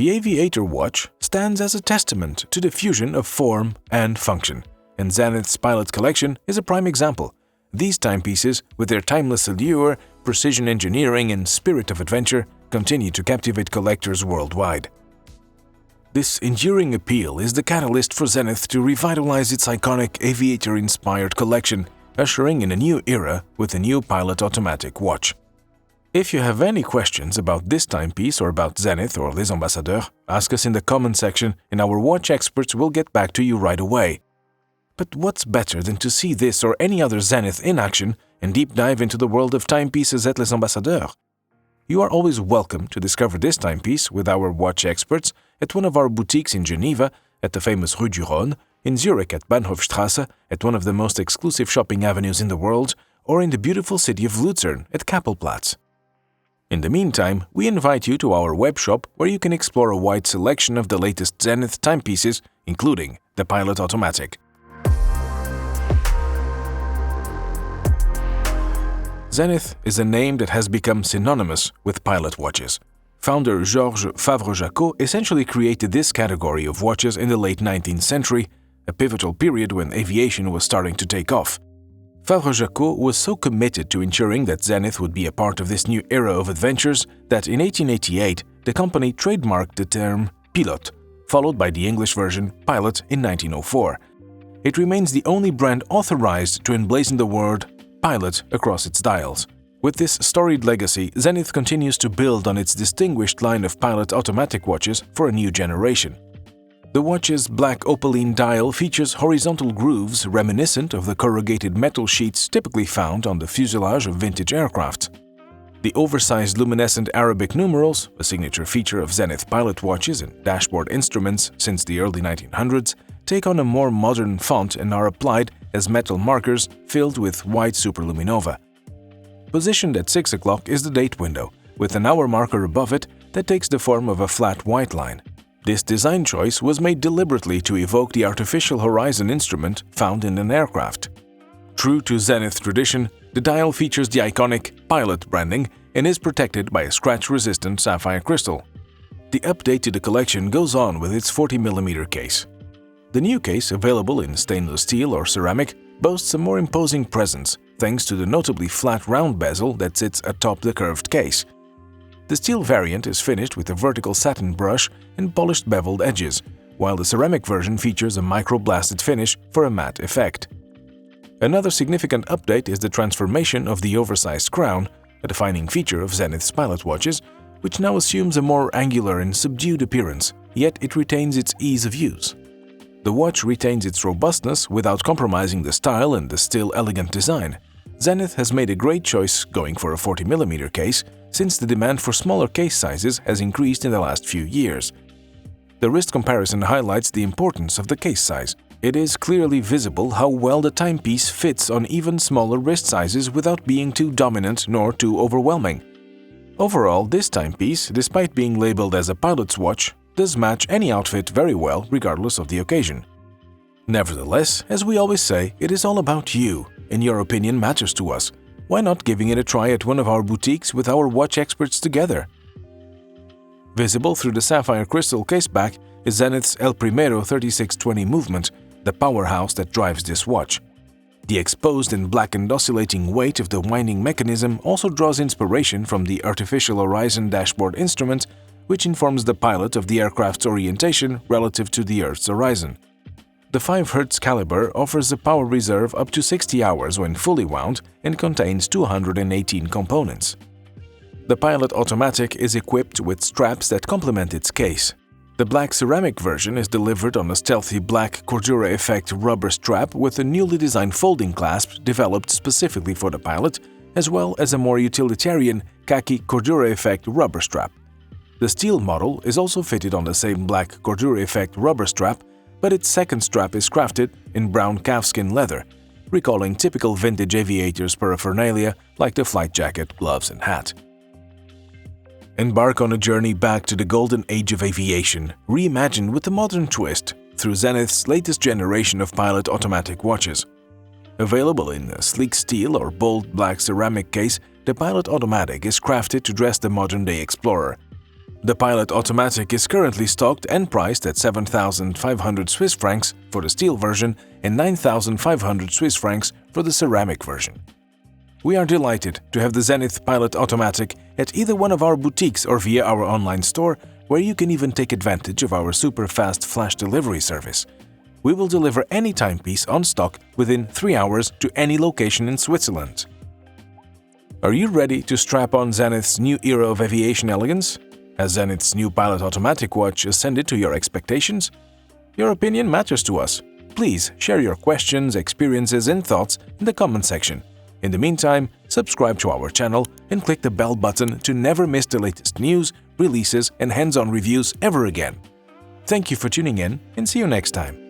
The aviator watch stands as a testament to the fusion of form and function, and Zenith's Pilot collection is a prime example. These timepieces, with their timeless allure, precision engineering, and spirit of adventure, continue to captivate collectors worldwide. This enduring appeal is the catalyst for Zenith to revitalize its iconic aviator-inspired collection, ushering in a new era with a new Pilot automatic watch. If you have any questions about this timepiece or about Zenith or Les Ambassadeurs, ask us in the comment section and our watch experts will get back to you right away. But what's better than to see this or any other Zenith in action and deep dive into the world of timepieces at Les Ambassadeurs? You are always welcome to discover this timepiece with our watch experts at one of our boutiques in Geneva, at the famous Rue du Rhône, in Zurich at Bahnhofstrasse, at one of the most exclusive shopping avenues in the world, or in the beautiful city of Luzern at Kappelplatz. In the meantime, we invite you to our webshop where you can explore a wide selection of the latest Zenith timepieces, including the Pilot Automatic. Zenith is a name that has become synonymous with Pilot watches. Founder Georges Favre-Jacot essentially created this category of watches in the late 19th century, a pivotal period when aviation was starting to take off. Favre-Jacot was so committed to ensuring that Zenith would be a part of this new era of adventures that in 1888 the company trademarked the term Pilot, followed by the English version Pilot in 1904. It remains the only brand authorized to emblazon the word Pilot across its dials. With this storied legacy, Zenith continues to build on its distinguished line of Pilot automatic watches for a new generation. The watch's black opaline dial features horizontal grooves reminiscent of the corrugated metal sheets typically found on the fuselage of vintage aircraft. The oversized luminescent Arabic numerals, a signature feature of Zenith Pilot watches and dashboard instruments since the early 1900s, take on a more modern font and are applied as metal markers filled with white superluminova. Positioned at 6 o'clock is the date window, with an hour marker above it that takes the form of a flat white line. This design choice was made deliberately to evoke the artificial horizon instrument found in an aircraft. True to Zenith tradition, the dial features the iconic Pilot branding and is protected by a scratch-resistant sapphire crystal. The update to the collection goes on with its 40mm case. The new case, available in stainless steel or ceramic, boasts a more imposing presence thanks to the notably flat round bezel that sits atop the curved case. The steel variant is finished with a vertical satin brush and polished beveled edges, while the ceramic version features a microblasted finish for a matte effect. Another significant update is the transformation of the oversized crown, a defining feature of Zenith's Pilot watches, which now assumes a more angular and subdued appearance, yet it retains its ease of use. The watch retains its robustness without compromising the style and the still elegant design. Zenith has made a great choice going for a 40mm case, since the demand for smaller case sizes has increased in the last few years. The wrist comparison highlights the importance of the case size. It is clearly visible how well the timepiece fits on even smaller wrist sizes without being too dominant nor too overwhelming. Overall, this timepiece, despite being labeled as a pilot's watch, does match any outfit very well regardless of the occasion. Nevertheless, as we always say, it is all about you, and your opinion matters to us. Why not giving it a try at one of our boutiques with our watch experts together? Visible through the sapphire crystal caseback is Zenith's El Primero 3620 movement, the powerhouse that drives this watch. The exposed and blackened oscillating weight of the winding mechanism also draws inspiration from the artificial horizon dashboard instrument, which informs the pilot of the aircraft's orientation relative to the Earth's horizon. The 5 Hz caliber offers a power reserve up to 60 hours when fully wound and contains 218 components. The Pilot Automatic is equipped with straps that complement its case. The black ceramic version is delivered on a stealthy black Cordura effect rubber strap with a newly designed folding clasp developed specifically for the Pilot, as well as a more utilitarian khaki Cordura effect rubber strap. The steel model is also fitted on the same black Cordura effect rubber strap, but its second strap is crafted in brown calfskin leather, recalling typical vintage aviators paraphernalia like the flight jacket, gloves, and hat. Embark on a journey back to the golden age of aviation, reimagined with a modern twist through Zenith's latest generation of Pilot automatic watches. Available in a sleek steel or bold black ceramic case, the Pilot Automatic is crafted to dress the modern-day explorer. The Pilot Automatic is currently stocked and priced at 7,500 Swiss francs for the steel version and 9,500 Swiss francs for the ceramic version. We are delighted to have the Zenith Pilot Automatic at either one of our boutiques or via our online store, where you can even take advantage of our super fast flash delivery service. We will deliver any timepiece on stock within 3 hours to any location in Switzerland. Are you ready to strap on Zenith's new era of aviation elegance? Has Zenith's new Pilot Automatic watch ascended to your expectations? Your opinion matters to us. Please share your questions, experiences, and thoughts in the comment section. In the meantime, subscribe to our channel and click the bell button to never miss the latest news, releases, and hands-on reviews ever again. Thank you for tuning in, and see you next time.